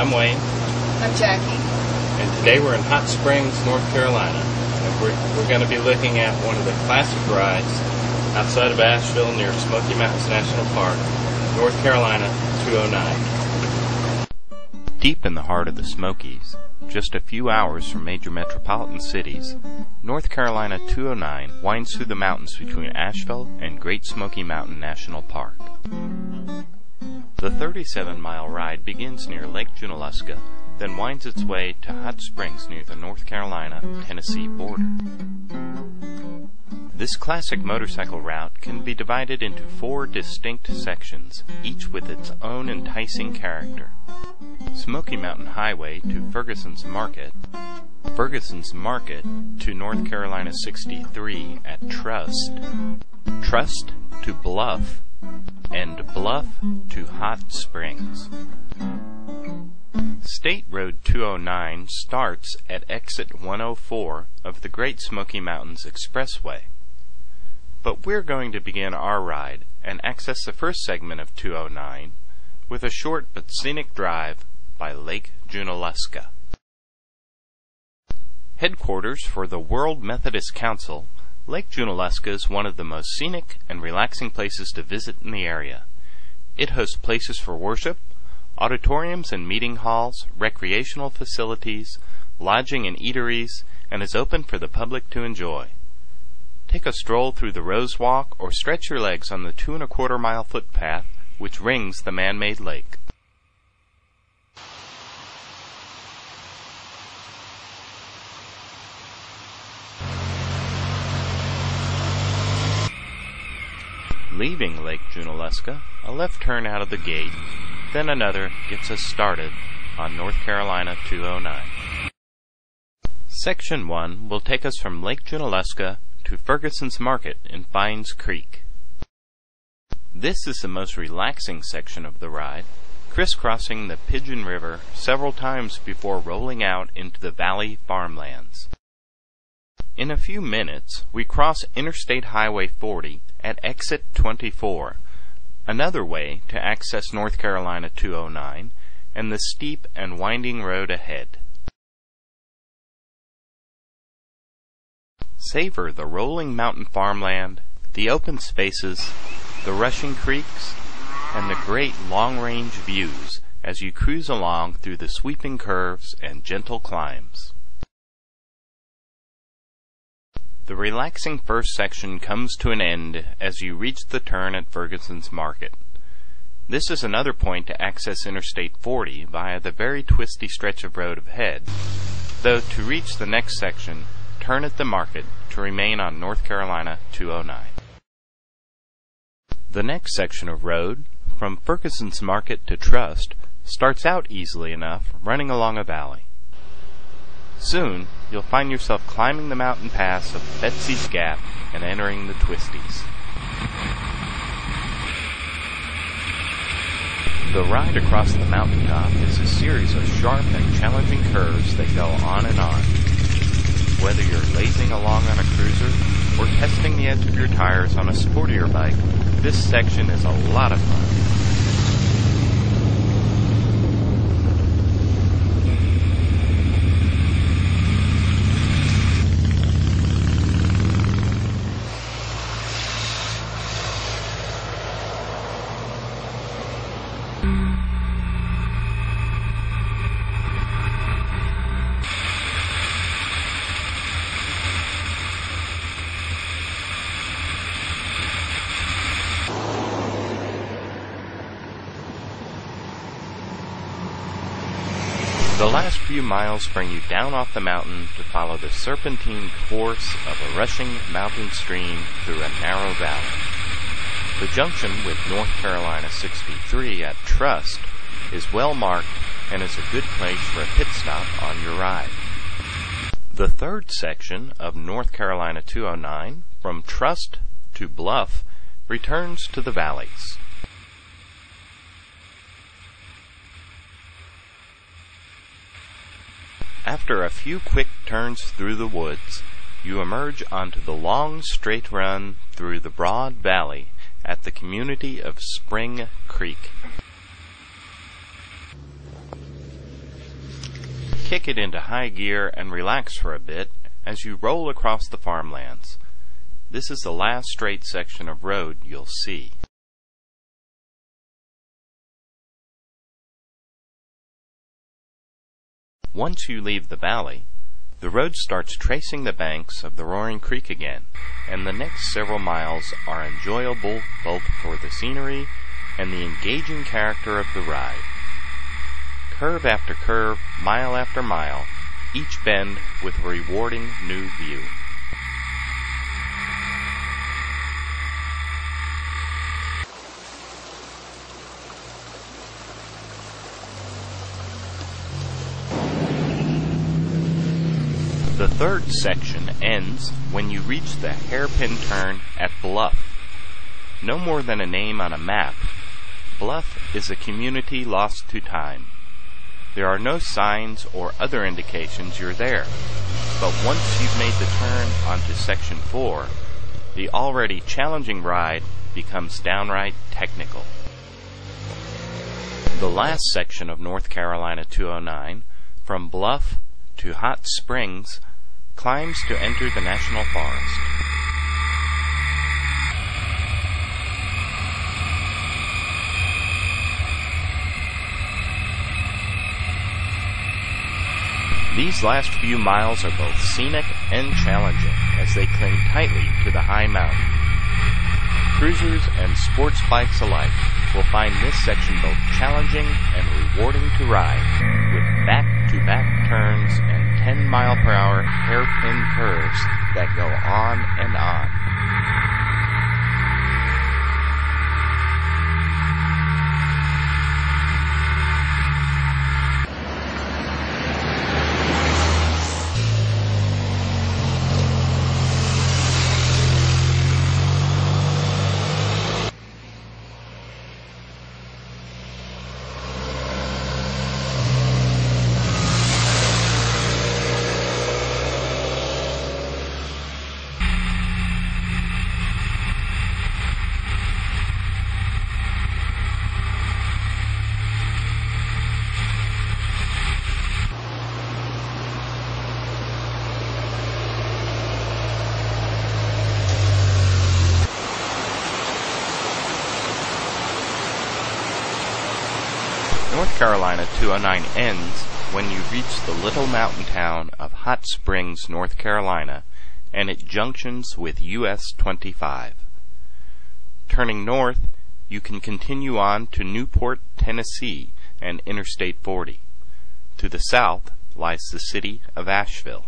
I'm Wayne. I'm Jackie. And today we're in Hot Springs, North Carolina. And we're going to be looking at one of the classic rides outside of Asheville near Smoky Mountains National Park, North Carolina 209. Deep in the heart of the Smokies, just a few hours from major metropolitan cities, North Carolina 209 winds through the mountains between Asheville and Great Smoky Mountain National Park. The 37-mile ride begins near Lake Junaluska, then winds its way to Hot Springs near the North Carolina-Tennessee border. This classic motorcycle route can be divided into 4 distinct sections, each with its own enticing character. Smoky Mountain Highway to Ferguson's Market, Ferguson's Market to North Carolina 63 at Trust, Trust to Bluff, and Bluff to Hot Springs. State Road 209 starts at exit 104 of the Great Smoky Mountains Expressway. But we're going to begin our ride and access the first segment of 209 with a short but scenic drive by Lake Junaluska. Headquarters for the World Methodist Council, Lake Junaluska is one of the most scenic and relaxing places to visit in the area. It hosts places for worship, auditoriums and meeting halls, recreational facilities, lodging and eateries, and is open for the public to enjoy. Take a stroll through the Rose Walk or stretch your legs on the 2.25-mile footpath which rings the man-made lake. Leaving Lake Junaluska, a left turn out of the gate, then another gets us started on North Carolina 209. Section 1 will take us from Lake Junaluska to Ferguson's Market in Fines Creek. This is the most relaxing section of the ride, crisscrossing the Pigeon River several times before rolling out into the valley farmlands. In a few minutes, we cross Interstate Highway 40 at exit 24, another way to access North Carolina 209, and the steep and winding road ahead. Savor the rolling mountain farmland, the open spaces, the rushing creeks, and the great long-range views as you cruise along through the sweeping curves and gentle climbs. The relaxing first section comes to an end as you reach the turn at Ferguson's Market. This is another point to access Interstate 40 via the very twisty stretch of road ahead, though to reach the next section, turn at the market to remain on North Carolina 209. The next section of road, from Ferguson's Market to Trust, starts out easily enough, running along a valley. Soon, you'll find yourself climbing the mountain pass of Betsy's Gap and entering the twisties. The ride across the mountaintop is a series of sharp and challenging curves that go on and on. Whether you're lazing along on a cruiser or testing the edge of your tires on a sportier bike, this section is a lot of fun. The last few miles bring you down off the mountain to follow the serpentine course of a rushing mountain stream through a narrow valley. The junction with North Carolina 63 at Trust is well marked and is a good place for a pit stop on your ride. The third section of North Carolina 209, from Trust to Bluff, returns to the valleys. After a few quick turns through the woods, you emerge onto the long straight run through the broad valley at the community of Spring Creek. kick it into high gear and relax for a bit as you roll across the farmlands. This is the last straight section of road you'll see. Once you leave the valley, the road starts tracing the banks of the roaring creek again, and the next several miles are enjoyable both for the scenery and the engaging character of the ride. Curve after curve, mile after mile, each bend with a rewarding new view. The third section ends when you reach the hairpin turn at Bluff. No more than a name on a map, Bluff is a community lost to time. There are no signs or other indications you're there, but once you've made the turn onto Section 4, the already challenging ride becomes downright technical. The last section of North Carolina 209, from Bluff to Hot Springs, climbs to enter the National Forest. These last few miles are both scenic and challenging as they cling tightly to the high mountain. Cruisers and sports bikes alike will find this section both challenging and rewarding to ride, with back-to-back turns and 10-mile-per-hour hairpin curves that go on and on. North Carolina 209 ends when you reach the little mountain town of Hot Springs, North Carolina, and it junctions with US 25. Turning north, you can continue on to Newport, Tennessee, and Interstate 40. To the south lies the city of Asheville.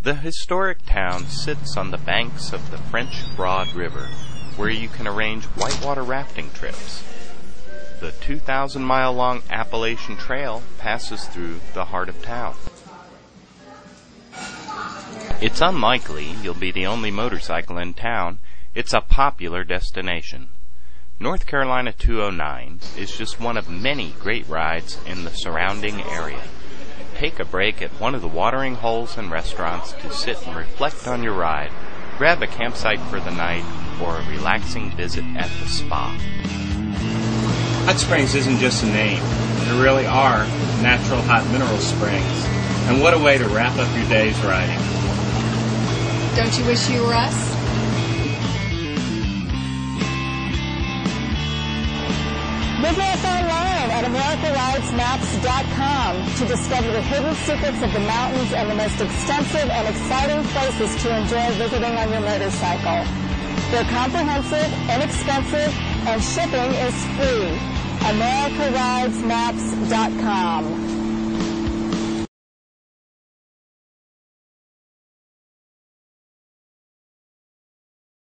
The historic town sits on the banks of the French Broad River, where you can arrange whitewater rafting trips. The 2,000-mile-long Appalachian Trail passes through the heart of town. It's unlikely you'll be the only motorcycle in town. It's a popular destination. North Carolina 209 is just one of many great rides in the surrounding area. Take a break at one of the watering holes and restaurants to sit and reflect on your ride, grab a campsite for the night, or a relaxing visit at the spa. Hot Springs isn't just a name. There really are natural hot mineral springs. And what a way to wrap up your day's riding. Don't you wish you were us? Visit us online at AmericaRidesMaps.com to discover the hidden secrets of the mountains and the most extensive and exciting places to enjoy visiting on your motorcycle. They're comprehensive, inexpensive, and shipping is free. AmericaRidesMaps.com.